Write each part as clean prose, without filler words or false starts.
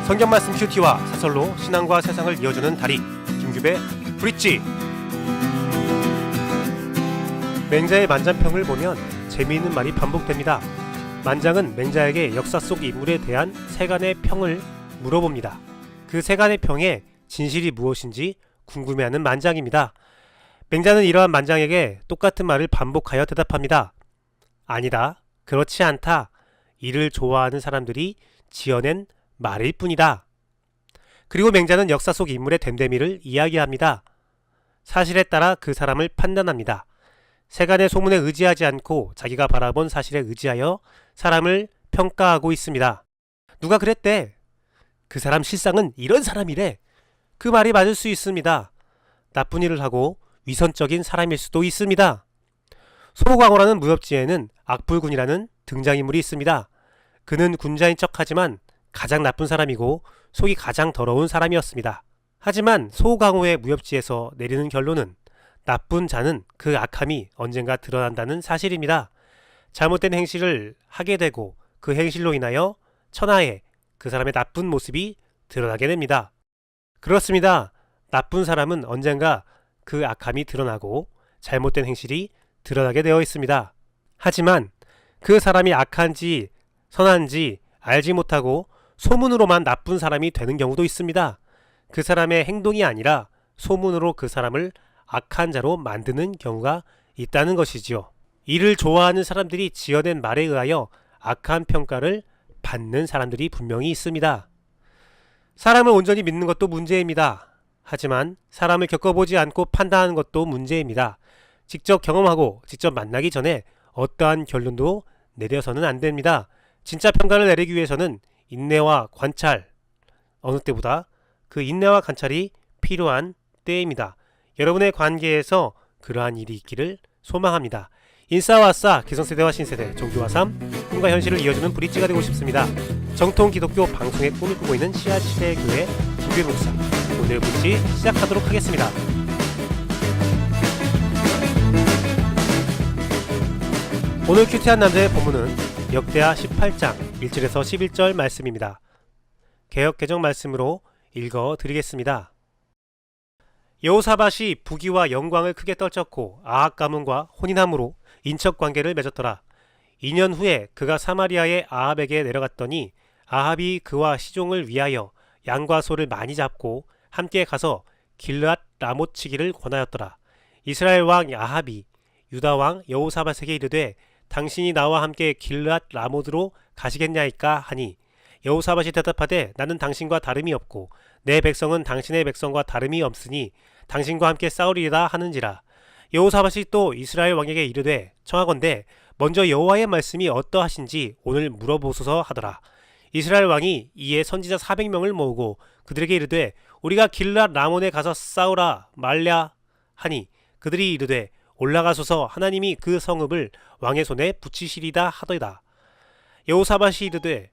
성경 말씀 큐티와 사설로 신앙과 세상을 이어주는 다리 김규배 브릿지. 맹자의 만장평을 보면 재미있는 말이 반복됩니다. 만장은 맹자에게 역사 속 인물에 대한 세간의 평을 물어봅니다. 그 세간의 평의 진실이 무엇인지 궁금해하는 만장입니다. 맹자는 이러한 만장에게 똑같은 말을 반복하여 대답합니다. 아니다, 그렇지 않다. 이를 좋아하는 사람들이 지어낸 말일 뿐이다. 그리고 맹자는 역사 속 인물의 됨됨이를 이야기합니다. 사실에 따라 그 사람을 판단합니다. 세간의 소문에 의지하지 않고 자기가 바라본 사실에 의지하여 사람을 평가하고 있습니다. 누가 그랬대? 그 사람 실상은 이런 사람이래. 그 말이 맞을 수 있습니다. 나쁜 일을 하고 위선적인 사람일 수도 있습니다. 소호광호라는 무협지에는 악불군이라는 등장인물이 있습니다. 그는 군자인 척하지만 가장 나쁜 사람이고 속이 가장 더러운 사람이었습니다. 하지만 소호광호의 무협지에서 내리는 결론은 나쁜 자는 그 악함이 언젠가 드러난다는 사실입니다. 잘못된 행실을 하게 되고 그 행실로 인하여 천하에 그 사람의 나쁜 모습이 드러나게 됩니다. 그렇습니다. 나쁜 사람은 언젠가 그 악함이 드러나고 잘못된 행실이 드러나게 되어 있습니다. 하지만 그 사람이 악한지 선한지 알지 못하고 소문으로만 나쁜 사람이 되는 경우도 있습니다. 그 사람의 행동이 아니라 소문으로 그 사람을 악한 자로 만드는 경우가 있다는 것이지요. 이를 좋아하는 사람들이 지어낸 말에 의하여 악한 평가를 받는 사람들이 분명히 있습니다. 사람을 온전히 믿는 것도 문제입니다. 하지만 사람을 겪어보지 않고 판단하는 것도 문제입니다. 직접 경험하고 직접 만나기 전에 어떠한 결론도 내려서는 안 됩니다. 진짜 평가를 내리기 위해서는 인내와 관찰, 어느 때보다 그 인내와 관찰이 필요한 때입니다. 여러분의 관계에서 그러한 일이 있기를 소망합니다. 인싸와 아싸, 기성세대와 신세대, 종교와 삶, 꿈과 현실을 이어주는 브릿지가 되고 싶습니다. 정통 기독교 방송의 꿈을 꾸고 있는 씨앗시대의 교회 김규배 목사, 오늘 브릿지 시작하도록 하겠습니다. 오늘 큐티한 남자의 본문은 역대하 18장 1절에서 11절 말씀입니다. 개역개정 말씀으로 읽어드리겠습니다. 여호사밧이 부귀와 영광을 크게 떨쳤고 아합 가문과 혼인함으로 인척관계를 맺었더라. 2년 후에 그가 사마리아의 아합에게 내려갔더니 아합이 그와 시종을 위하여 양과 소를 많이 잡고 함께 가서 길르앗 라못 치기를 권하였더라. 이스라엘 왕 아합이 유다 왕 여호사밧에게 이르되 당신이 나와 함께 길르앗 라못으로 가시겠냐이까 하니 여호사밧이 대답하되 나는 당신과 다름이 없고 내 백성은 당신의 백성과 다름이 없으니 당신과 함께 싸우리이다 하는지라. 여호사밧이 또 이스라엘 왕에게 이르되 청하건대 먼저 여호와의 말씀이 어떠하신지 오늘 물어보소서 하더라. 이스라엘 왕이 이에 선지자 400명을 모으고 그들에게 이르되 우리가 길르앗 라몬에 가서 싸우라 말랴 하니 그들이 이르되 올라가소서 하나님이 그 성읍을 왕의 손에 붙이시리다 하더이다. 여호사밧이 이르되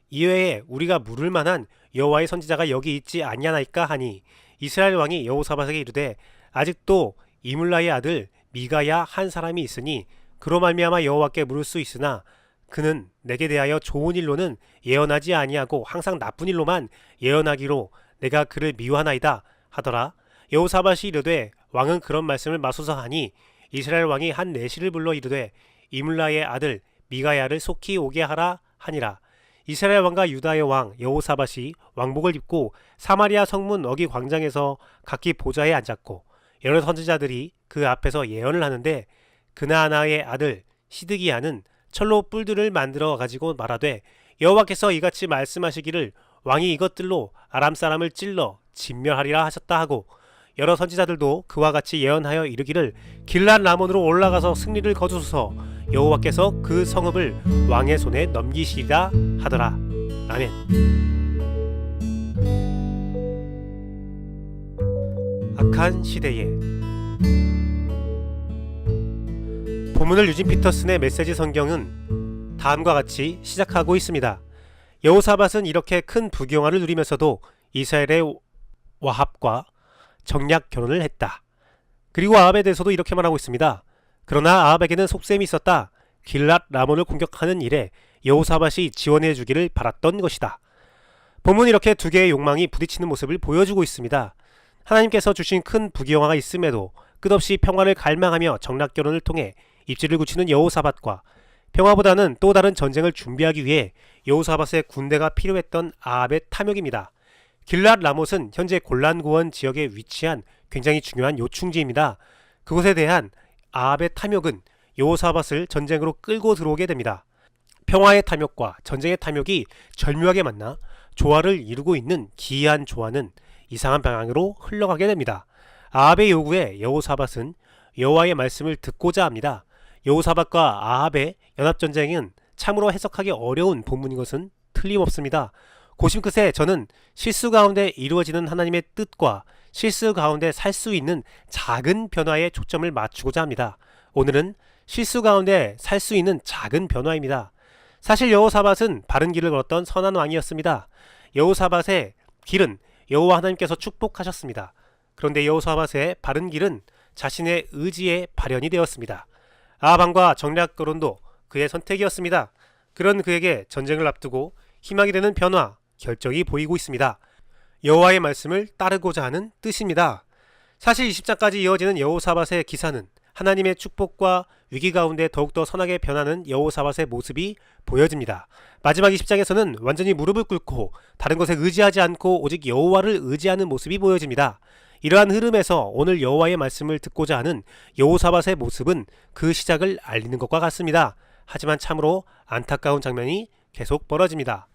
이외에 우리가 물을 만한 여호와의 선지자가 여기 있지 아니하나이까 하니 이스라엘 왕이 여호사밧에게 이르되 아직도 이물라의 아들 미가야 한 사람이 있으니 그로 말미암아 여호와께 물을 수 있으나 그는 내게 대하여 좋은 일로는 예언하지 아니하고 항상 나쁜 일로만 예언하기로 내가 그를 미워하나이다 하더라. 여호사밧이 이르되 왕은 그런 말씀을 마소서 하니 이스라엘 왕이 한 내시를 불러 이르되 이물라의 아들 미가야를 속히 오게 하라 하니라. 이스라엘 왕과 유다의 왕 여호사밧이 왕복을 입고 사마리아 성문 어기 광장에서 각기 보좌에 앉았고 여러 선지자들이 그 앞에서 예언을 하는데 그나아나의 아들 시드기야는 철로 뿔들을 만들어 가지고 말하되 여호와께서 이같이 말씀하시기를 왕이 이것들로 아람 사람을 찔러 진멸하리라 하셨다 하고 여러 선지자들도 그와 같이 예언하여 이르기를 길르앗 라몬으로 올라가서 승리를 거두소서 여호와께서 그 성읍을 왕의 손에 넘기시리라 하더라. 아멘. 악한 시대에 본문을 유진 피터슨의 메시지 성경은 다음과 같이 시작하고 있습니다. 여호사밧은 이렇게 큰 부경화를 누리면서도 이스라엘의 와합과 정략 결혼을 했다. 그리고 아합에 대해서도 이렇게 말하고 있습니다. 그러나 아합에게는 속셈이 있었다. 길랏 라몬을 공격하는 일에 여호사밧이 지원해 주기를 바랐던 것이다. 본문은 이렇게 두 개의 욕망이 부딪히는 모습을 보여주고 있습니다. 하나님께서 주신 큰 부귀영화가 있음에도 끝없이 평화를 갈망하며 정락결혼을 통해 입지를 굳히는 여호사밧과 평화보다는 또 다른 전쟁을 준비하기 위해 여호사밧의 군대가 필요했던 아합의 탐욕입니다. 길랏 라못은 현재 골란 고원 지역에 위치한 굉장히 중요한 요충지입니다. 그곳에 대한 아합의 탐욕은 여호사밧을 전쟁으로 끌고 들어오게 됩니다. 평화의 탐욕과 전쟁의 탐욕이 절묘하게 만나 조화를 이루고 있는 기이한 조화는 이상한 방향으로 흘러가게 됩니다. 아합의 요구에 여호사밧은 여호와의 말씀을 듣고자 합니다. 여호사밧과 아합의 연합전쟁은 참으로 해석하기 어려운 본문인 것은 틀림없습니다. 고심 끝에 저는 실수 가운데 이루어지는 하나님의 뜻과 실수 가운데 살 수 있는 작은 변화에 초점을 맞추고자 합니다. 오늘은 실수 가운데 살 수 있는 작은 변화입니다. 사실 여호사밧은 바른 길을 걸었던 선한 왕이었습니다. 여호사밧의 길은 여호와 하나님께서 축복하셨습니다. 그런데 여호사밧의 바른 길은 자신의 의지에 발현이 되었습니다. 아합 왕과 정략거론도 그의 선택이었습니다. 그런 그에게 전쟁을 앞두고 희망이 되는 변화, 결정이 보이고 있습니다. 여호와의 말씀을 따르고자 하는 뜻입니다. 사실 20장까지 이어지는 여호사밧의 기사는 하나님의 축복과 위기 가운데 더욱더 선하게 변하는 여호사밧의 모습이 보여집니다. 마지막 20장에서는 완전히 무릎을 꿇고 다른 것에 의지하지 않고 오직 여호와를 의지하는 모습이 보여집니다. 이러한 흐름에서 오늘 여호와의 말씀을 듣고자 하는 여호사밧의 모습은 그 시작을 알리는 것과 같습니다. 하지만 참으로 안타까운 장면이 계속 벌어집니다.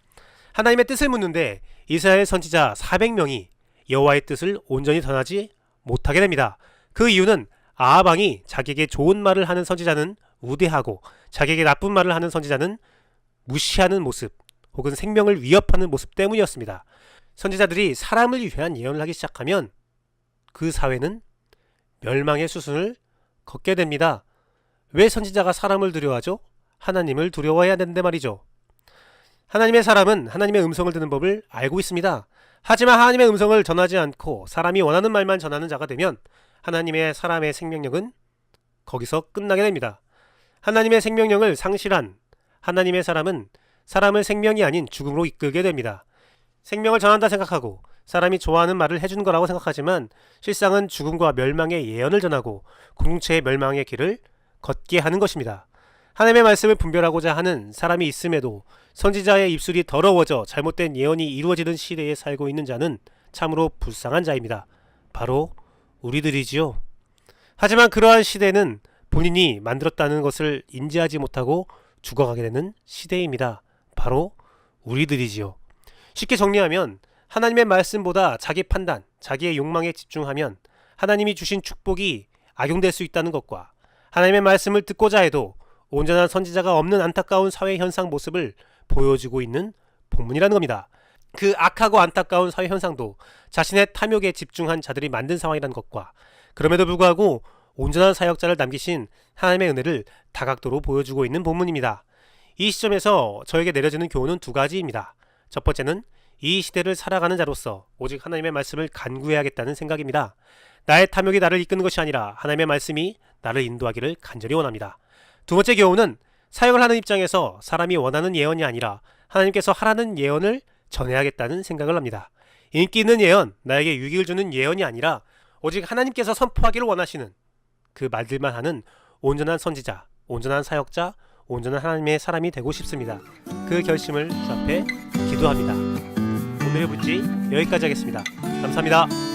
하나님의 뜻을 묻는데 이스라엘 선지자 400명이 여호와의 뜻을 온전히 전하지 못하게 됩니다. 그 이유는 아합 왕이 자기에게 좋은 말을 하는 선지자는 우대하고 자기에게 나쁜 말을 하는 선지자는 무시하는 모습 혹은 생명을 위협하는 모습 때문이었습니다. 선지자들이 사람을 위한 예언을 하기 시작하면 그 사회는 멸망의 수순을 걷게 됩니다. 왜 선지자가 사람을 두려워하죠? 하나님을 두려워해야 되는데 말이죠. 하나님의 사람은 하나님의 음성을 듣는 법을 알고 있습니다. 하지만 하나님의 음성을 전하지 않고 사람이 원하는 말만 전하는 자가 되면 하나님의 사람의 생명력은 거기서 끝나게 됩니다. 하나님의 생명력을 상실한 하나님의 사람은 사람을 생명이 아닌 죽음으로 이끌게 됩니다. 생명을 전한다 생각하고 사람이 좋아하는 말을 해주는 거라고 생각하지만 실상은 죽음과 멸망의 예언을 전하고 공동체의 멸망의 길을 걷게 하는 것입니다. 하나님의 말씀을 분별하고자 하는 사람이 있음에도 선지자의 입술이 더러워져 잘못된 예언이 이루어지는 시대에 살고 있는 자는 참으로 불쌍한 자입니다. 바로 우리들이지요. 하지만 그러한 시대는 본인이 만들었다는 것을 인지하지 못하고 죽어가게 되는 시대입니다. 바로 우리들이지요. 쉽게 정리하면 하나님의 말씀보다 자기 판단, 자기의 욕망에 집중하면 하나님이 주신 축복이 악용될 수 있다는 것과 하나님의 말씀을 듣고자 해도 온전한 선지자가 없는 안타까운 사회 현상 모습을 보여주고 있는 본문이라는 겁니다. 그 악하고 안타까운 사회 현상도 자신의 탐욕에 집중한 자들이 만든 상황이라는 것과 그럼에도 불구하고 온전한 사역자를 남기신 하나님의 은혜를 다각도로 보여주고 있는 본문입니다. 이 시점에서 저에게 내려지는 교훈은 두 가지입니다. 첫 번째는 이 시대를 살아가는 자로서 오직 하나님의 말씀을 간구해야겠다는 생각입니다. 나의 탐욕이 나를 이끄는 것이 아니라 하나님의 말씀이 나를 인도하기를 간절히 원합니다. 두 번째 교훈은 사역을 하는 입장에서 사람이 원하는 예언이 아니라 하나님께서 하라는 예언을 전해야겠다는 생각을 합니다. 인기 있는 예언, 나에게 유익을 주는 예언이 아니라 오직 하나님께서 선포하기를 원하시는 그 말들만 하는 온전한 선지자, 온전한 사역자, 온전한 하나님의 사람이 되고 싶습니다. 그 결심을 주 앞에 기도합니다. 오늘의 문지 여기까지 하겠습니다. 감사합니다.